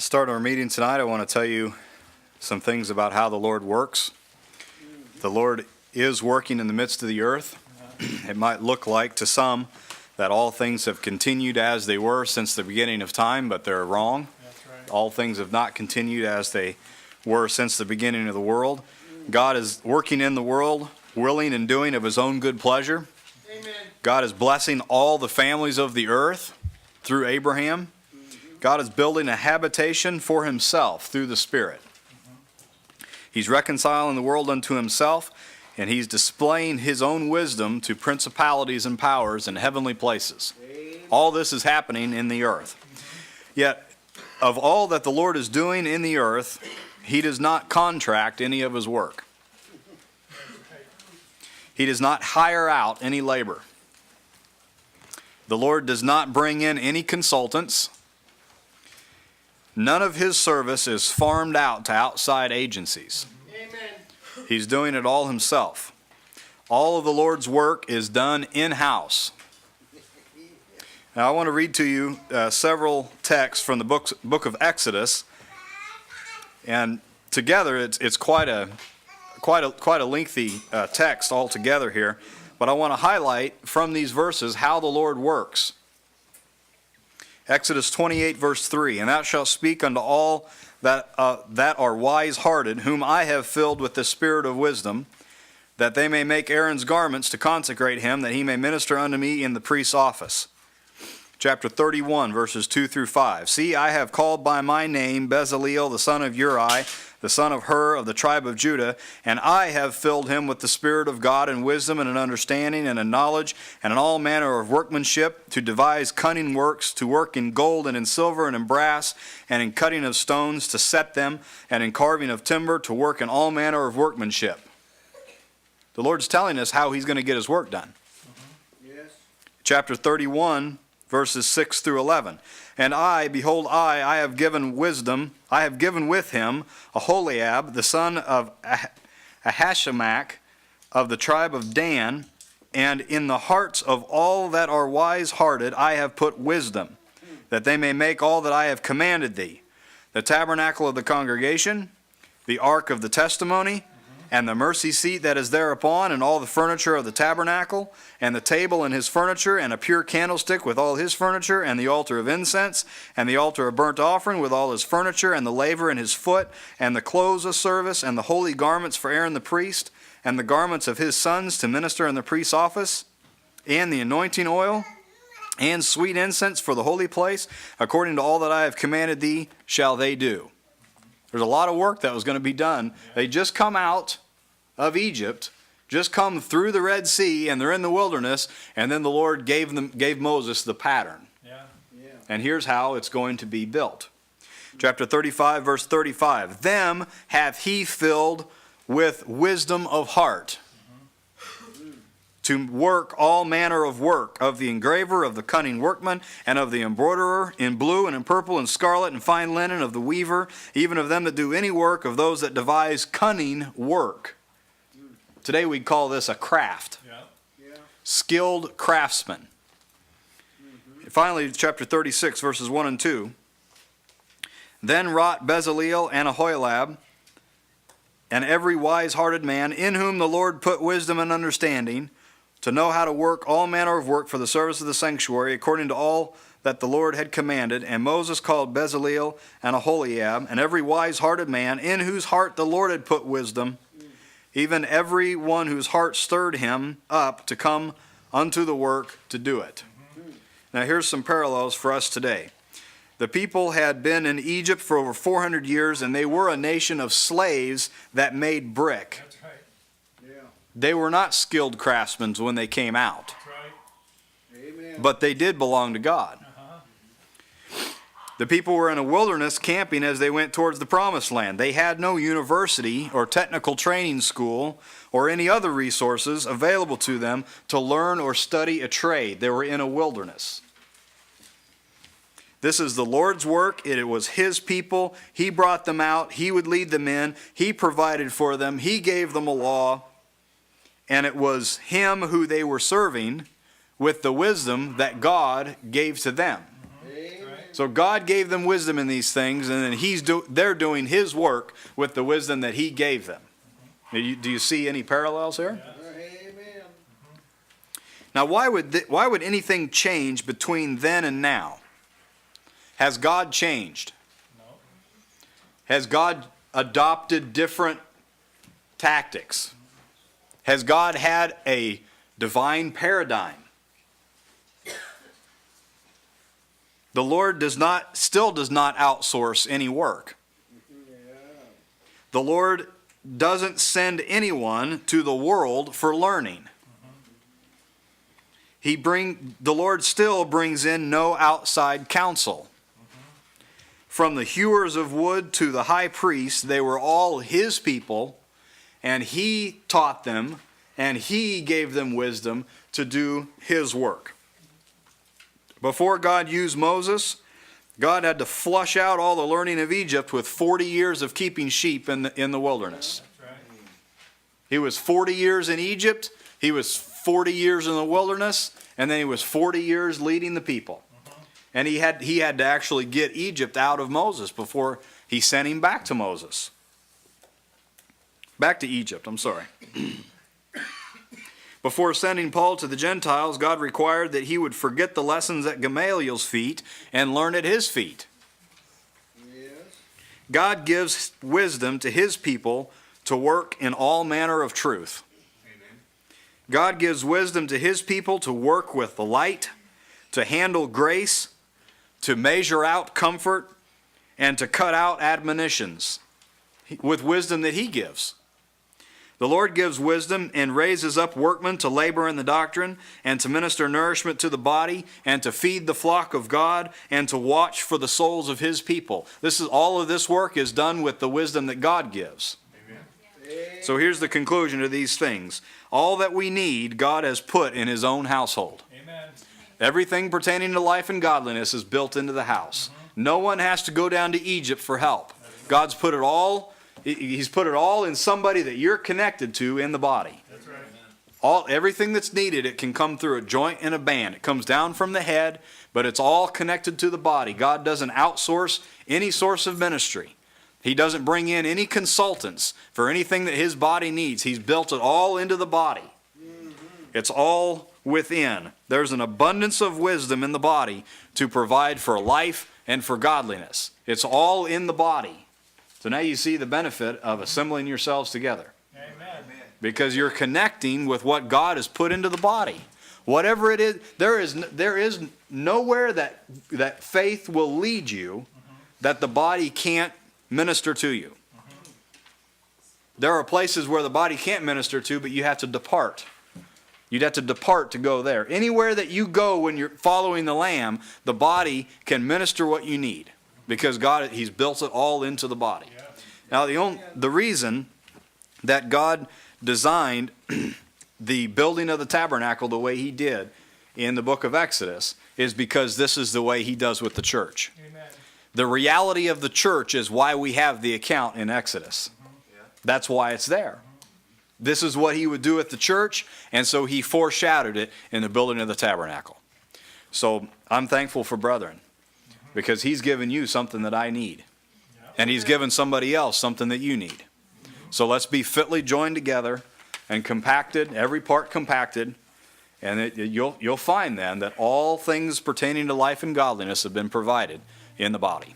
To start our meeting tonight, I want to tell you some things about how the Lord works. The Lord is working in the midst of the earth. It might look like to some that all things have continued as they were since the beginning of time, but they're wrong. That's right. All things have not continued as they were since the beginning of the world. God is working in the world, willing and doing of his own good pleasure. Amen. God is blessing all the families of the earth through Abraham. God is building a habitation for himself through the Spirit. He's reconciling the world unto himself, and he's displaying his own wisdom to principalities and powers in heavenly places. All this is happening in the earth. Yet, of all that the Lord is doing in the earth, he does not contract any of his work. He does not hire out any labor. The Lord does not bring in any consultants. None of his service is farmed out to outside agencies. Amen. He's doing it all himself. All of the Lord's work is done in-house. Now I want to read to you several texts from the book of Exodus, and together it's quite a lengthy text altogether here. But I want to highlight from these verses how the Lord works. Exodus 28, verse 3, "And thou shalt speak unto all that are wise-hearted, whom I have filled with the spirit of wisdom, that they may make Aaron's garments to consecrate him, that he may minister unto me in the priest's office." Chapter 31, verses 2 through 5. "See, I have called by my name Bezaleel, the son of Uri, the son of Hur, of the tribe of Judah, and I have filled him with the Spirit of God in wisdom and in understanding and in knowledge and in all manner of workmanship, to devise cunning works, to work in gold and in silver and in brass, and in cutting of stones, to set them, and in carving of timber, to work in all manner of workmanship." The Lord's telling us how he's going to get his work done. Yes. Chapter 31, verses 6 through 11. "And I, behold, I have given wisdom, I have given with him Aholiab, the son of Ahishamach, of the tribe of Dan, and in the hearts of all that are wise-hearted I have put wisdom, that they may make all that I have commanded thee, the tabernacle of the congregation, the ark of the testimony, and the mercy seat that is thereupon, and all the furniture of the tabernacle, and the table and his furniture, and a pure candlestick with all his furniture, and the altar of incense, and the altar of burnt offering with all his furniture, and the laver in his foot, and the clothes of service, and the holy garments for Aaron the priest, and the garments of his sons to minister in the priest's office, and the anointing oil, and sweet incense for the holy place, according to all that I have commanded thee shall they do." There's a lot of work that was going to be done. They just come out of Egypt, just come through the Red Sea, and they're in the wilderness, and then the Lord gave Moses the pattern. Yeah. And here's how it's going to be built. Chapter 35, verse 35. "Them hath he filled with wisdom of heart, to work all manner of work, of the engraver, of the cunning workman, and of the embroiderer, in blue and in purple and scarlet and fine linen, of the weaver, even of them that do any work, of those that devise cunning work." Today we'd call this a craft. Yeah. Skilled craftsman. Finally, chapter 36, verses 1 and 2. "Then wrought Bezaleel and Aholiab, and every wise-hearted man, in whom the Lord put wisdom and understanding, to know how to work all manner of work for the service of the sanctuary, according to all that the Lord had commanded. And Moses called Bezaleel and Aholiab, and every wise-hearted man, in whose heart the Lord had put wisdom, even every one whose heart stirred him up to come unto the work to do it." Now here's some parallels for us today. The people had been in Egypt for over 400 years, and they were a nation of slaves that made brick. That's right. Yeah. They were not skilled craftsmen when they came out, That's right. Amen. but they did belong to God. The people were in a wilderness camping as they went towards the promised land. They had no university or technical training school or any other resources available to them to learn or study a trade. They were in a wilderness. This is the Lord's work. It was his people. He brought them out. He would lead them in. He provided for them. He gave them a law. And it was him who they were serving with the wisdom that God gave to them. Amen. So God gave them wisdom in these things, and then they're doing his work with the wisdom that he gave them. Do you see any parallels here? Amen. Now, why would anything change between then and now? Has God changed? No. Has God adopted different tactics? Has God had a divine paradigm? The Lord still does not outsource any work. Yeah. The Lord doesn't send anyone to the world for learning. The Lord still brings in no outside counsel. From the hewers of wood to the high priest, they were all his people, and he taught them, and he gave them wisdom to do his work. Before God used Moses, God had to flush out all the learning of Egypt with 40 years of keeping sheep in the wilderness. That's right. He was 40 years in Egypt, he was 40 years in the wilderness, and then he was 40 years leading the people. And he had to actually get Egypt out of Moses before he sent him back to Moses. Back to Egypt, I'm sorry. Before sending Paul to the Gentiles, God required that he would forget the lessons at Gamaliel's feet and learn at his feet. Yes. God gives wisdom to his people to work in all manner of truth. Amen. God gives wisdom to his people to work with the light, to handle grace, to measure out comfort, and to cut out admonitions with wisdom that he gives. The Lord gives wisdom and raises up workmen to labor in the doctrine and to minister nourishment to the body and to feed the flock of God and to watch for the souls of his people. All of this work is done with the wisdom that God gives. Amen. So here's the conclusion to these things. All that we need, God has put in his own household. Amen. Everything pertaining to life and godliness is built into the house. No one has to go down to Egypt for help. God's put it all, he's put it all in somebody that you're connected to in the body. That's right. Everything that's needed, it can come through a joint and a band. It comes down from the head, but it's all connected to the body. God doesn't outsource any source of ministry. He doesn't bring in any consultants for anything that his body needs. He's built it all into the body. It's all within. There's an abundance of wisdom in the body to provide for life and for godliness. It's all in the body. So now you see the benefit of assembling yourselves together. Amen. Because you're connecting with what God has put into the body. Whatever it is, there is nowhere that faith will lead you that the body can't minister to you. There are places where the body can't minister to, but you have to depart. You'd have to depart to go there. Anywhere that you go when you're following the Lamb, the body can minister what you need. Because God, he's built it all into the body. Now, the reason that God designed the building of the tabernacle the way he did in the book of Exodus is because this is the way he does with the church. Amen. The reality of the church is why we have the account in Exodus. That's why it's there. This is what he would do at the church, and so he foreshadowed it in the building of the tabernacle. So I'm thankful for brethren, because he's given you something that I need, and he's given somebody else something that you need. So let's be fitly joined together and compacted, every part compacted, and you'll find then that all things pertaining to life and godliness have been provided in the body.